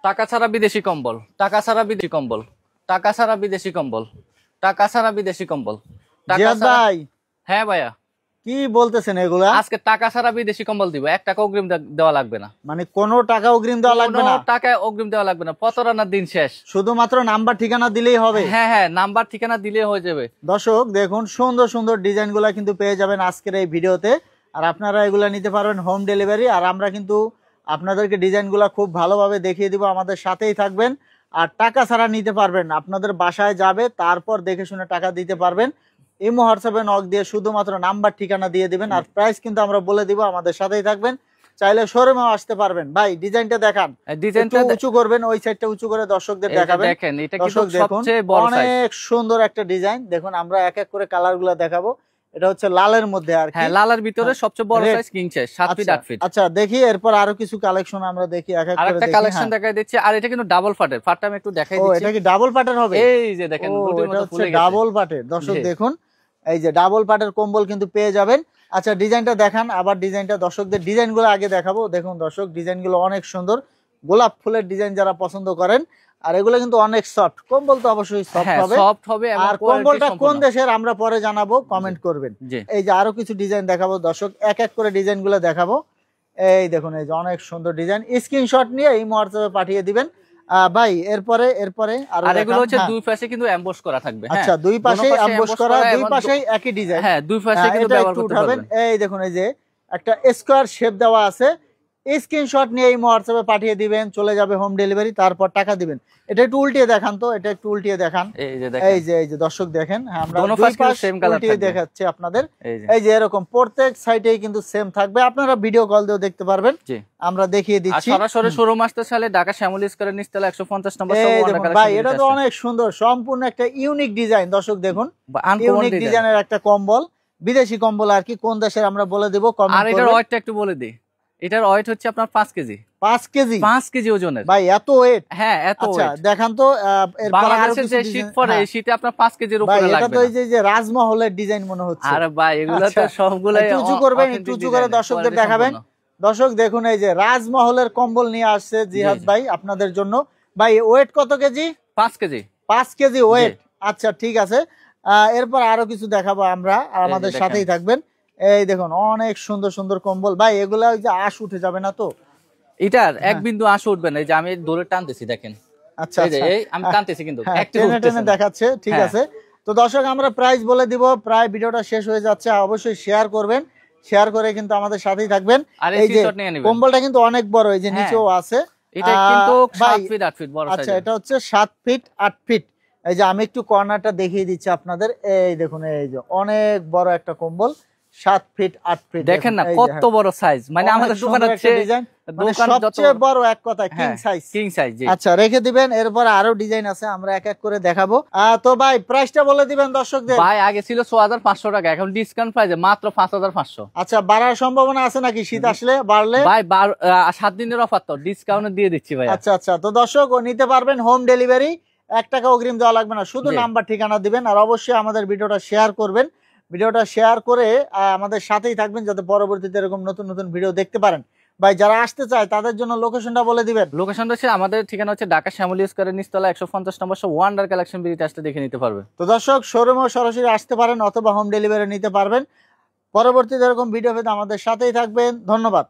টাকা ছাড়া বিদেশি কম্বল, টাকা ছাড়া বিদেশি কম্বল, টাকা ছাড়া বিদেশি কম্বল, টাকা ছাড়া বিদেশি কম্বল, টাকা জিহাদ ছাড়া। ভাই হ্যাঁ ভাইয়া, কি বলতেছেন এগুলা? আজকে টাকা ছাড়া বিদেশি কম্বল দিব, 1 টাকা অগ্রিম দেওয়া লাগবে না। মানে কোনো টাকা অগ্রিম দেওয়া লাগবে না? কোনো টাকা অগ্রিম দেওয়া লাগবে না, প্রতারণার দিন শেষ। শুধুমাত্র নাম্বার ঠিকানা দিলেই হবে? হ্যাঁ হ্যাঁ, নাম্বার ঠিকানা দিলে হয়ে যাবে। দর্শক দেখুন, সুন্দর সুন্দর ডিজাইন গুলা কিন্তু পেয়ে যাবেন আজকের এই ভিডিওতে। আর আপনারা এগুলা নিতে পারবেন হোম ডেলিভারি। আর আমরা কিন্তু আপনাদেরকে ডিজাইন গুলা খুব ভালোভাবে দেখিয়ে দিব, আমাদের সাথেই থাকবেন। আর টাকা ছাড়া নিতে পারবেন, আপনাদের বাসায় যাবে, তারপর দেখে শুনে টাকা দিতে পারবেন। ইমো হোয়াটসঅ্যাপে নক দিয়ে শুধুমাত্র নাম্বার ঠিকানা দিয়ে দিবেন। আর প্রাইস কিন্তু আমরা বলে দিব, আমাদের সাথেই থাকবেন। চাইলে শোরুমেও আসতে পারবেন। ভাই ডিজাইনটা দেখান, ডিজাইনটা উঁচু করবেন, ওই সাইডটা উঁচু করে দর্শকদের দেখাবেন। দেখেন, এটা কিন্তু সবচেয়ে বড় সাইজ, অনেক সুন্দর একটা ডিজাইন। দেখুন আমরা এক এক করে কালারগুলো দেখাবো। এটা হচ্ছে লালের মধ্যে আর কি। হ্যাঁ, লালের ভিতরে সবচেয়ে বড় size king size, 7 feet 8 feet. আচ্ছা দেখি এরপর আরো কিছু কালেকশন আমরা দেখি, এক এক করে আরেকটা দেখি। কালেকশন দেখাই দিচ্ছি। আর এটা কিন্তু ডাবল পাটের, পাটটা আমি একটু দেখাই ও দিচ্ছি। এটা কি ডাবল পাটের হবে? এই যে দেখেন, রুটির মতো ফুলে গেছে, ডাবল পাটের। দর্শক দেখুন, এই যে ডাবল পাটের কম্বল কিন্তু পেয়ে যাবেন। আচ্ছা ডিজাইনটা দেখান, আবার ডিজাইনটা দর্শকদের ডিজাইনগুলো আগে দেখাবো। দেখুন দর্শক, ডিজাইনগুলো অনেক সুন্দর, গোলাপ ফুলের ডিজাইন যারা পছন্দ করেন। আর এগুলো কিন্তু অনেক সফট কম্বল, তো অবশ্যই সফট হবে। আর কম্বলটা কোন দেশের আমরা পরে জানাবো, কমেন্ট করবেন। এই যে আরো কিছু ডিজাইন দেখাবো দর্শক, এক এক করে ডিজাইনগুলো দেখাবো। এই দেখুন, এই যে অনেক সুন্দর ডিজাইন, স্ক্রিনশট নিয়ে এই হোয়াটসঅ্যাপে পাঠিয়ে দিবেন। ভাই এরপরে আর এগুলো হচ্ছে দুই পাশে কিন্তু এমবোস করা থাকবে। আচ্ছা দুই পাশে এমবোস করা, দুই পাশেই একই ডিজাইন। হ্যাঁ, দুই পাশে কিন্তু ব্যবহার করতে পারবেন। এই দেখুন, এই যে একটা স্কয়ার শেপ দেওয়া আছে, স্ক্রিনশট নিয়ে এই হোয়াটসঅ্যাপে পাঠিয়ে দিবেন, চলে যাবে হোম ডেলিভারি, তারপর টাকা দিবেন। এটা একটু উল্টিয়ে দেখান তো, এটা একটু উল্টিয়ে দেখান। এই যে দর্শক দেখেন, আমরা দুই পাশ উল্টিয়ে দেখাচ্ছি আপনাদের। এই যে এরকম প্রত্যেক সাইডেই কিন্তু সেম থাকবে, আপনারা ভিডিও কল দিয়েও দেখতে পারবেন, আমরা দেখিয়ে দিচ্ছি। সরাসরি শোরুম আসতে চাইলে ঢাকা শ্যামলী স্কয়ারের নিচতলা 150 নম্বর ভাই এটা তো অনেক সুন্দর, সম্পূর্ণ একটা ইউনিক ডিজাইন। দর্শক দেখুন, ইউনিক ডিজাইনের একটা কম্বল, বিদেশি কম্বল আর কি, কোন দেশের আমরা বলে দেব। আর এটার ওয়েটটা একটু বলে দিই, এটার ওয়েট হচ্ছে আপনার 5 কেজি। 5 কেজি ওজনের। ভাই এত ওয়েট? হ্যাঁ এত ওয়েট। আচ্ছা দেখান তো। বাংলাদেশের যে শীত পড়ে, এই শীতে আপনার 5 কেজির উপরে লাগবে। এটা তো এই যে রাজমহলের ডিজাইন মনে হচ্ছে। আরে ভাই এগুলো তো সবগুলাই উঁচু করবেন, একটু উঁচু করে দর্শকদের দেখাবেন। দর্শক দেখুন, এই যে রাজমহলের কম্বল নিয়ে আসছে জিহাদ ভাই আপনাদের জন্য। ভাই ওয়েট কত কেজি? 5 কেজি। 5 KG wait. আচ্ছা ঠিক আছে, এরপর আরো কিছু দেখাবো আমরা, আমাদের সাথেই থাকবেন। এই দেখুন অনেক সুন্দর সুন্দর কম্বল। ভাই এগুলা ওই যে আঁশ উঠে যাবে না তো? এটার এক বিন্দু আঁশ উঠবে না, এই যে আমি ধরে টানতেছি দেখেন। আচ্ছা এই আমি টানতেছি কিন্তু একটু টেনে দেখাচ্ছে। ঠিক আছে, তো দর্শক আমরা প্রাইস বলে দিব, প্রায় ভিডিওটা শেষ হয়ে যাচ্ছে। অবশ্যই শেয়ার করবেন, শেয়ার করে কিন্তু আমাদের সাথেই থাকবেন। এই যে কম্বলটা কিন্তু অনেক বড়, এই যে নিচেও আছে। এটা কিন্তু 7 ফিট 8 ফিট বড় সাইজ। আচ্ছা এটা হচ্ছে 7 ফিট 8 ফিট। এই যে আমি একটু কর্নারটা দেখিয়ে দিচ্ছি আপনাদের। এই দেখুন, এই যে অনেক বড় একটা কম্বল, 7 ফিট 8 ফিট। দেখেন না কত বড় সাইজ, মানে আমাদের দোকানের চেয়ে সবচেয়ে বড়, এক কথা কিং সাইজ। King size. আচ্ছা রেখে দিবেন, এরপর আরো ডিজাইন আছে, আমরা এক এক করে দেখাবো। তো ভাই প্রাইসটা বলে দিবেন দর্শকদের। ভাই আগে ছিল 6500 টাকা, এখন ডিসকাউন্ট প্রাইসে মাত্র 5500। আচ্ছা বাড়ার সম্ভাবনা আছে নাকি শীত আসলে বাড়লে? ভাই 7 দিনের অফার তো, ডিসকাউন্ট দিয়ে দিচ্ছি ভাই। আচ্ছা তো দর্শক ও নিতে পারবেন হোম ডেলিভারি, 1 টাকা অগ্রিম দেওয়া লাগবে না, শুধু নাম্বার ঠিকানা দিবেন। আর অবশ্যই আমাদের ভিডিওটা শেয়ার করবেন, ভিডিওটা শেয়ার করে আমাদের সাথেই থাকবেন, যাতে পরবর্তীতে এরকম নতুন নতুন ভিডিও দেখতে পারেন। ভাই যারা আসতে চায় তাদের জন্য লোকেশনটা বলে দিবেন। লোকেশনটা হচ্ছে, আমাদের ঠিকানা হচ্ছে ঢাকা শ্যামলী স্কয়ারের নিচতলা 150 নম্বর ওয়ান্ডার কালেকশন বিডিতে আসতে দেখে নিতে পারবে। তো দর্শক শোরুমেও সরাসরি আসতে পারেন, অথবা হোম ডেলিভারি নিতে পারবেন। পরবর্তীতে এরকম ভিডিও পেতে আমাদের সাথেই থাকবেন। ধন্যবাদ।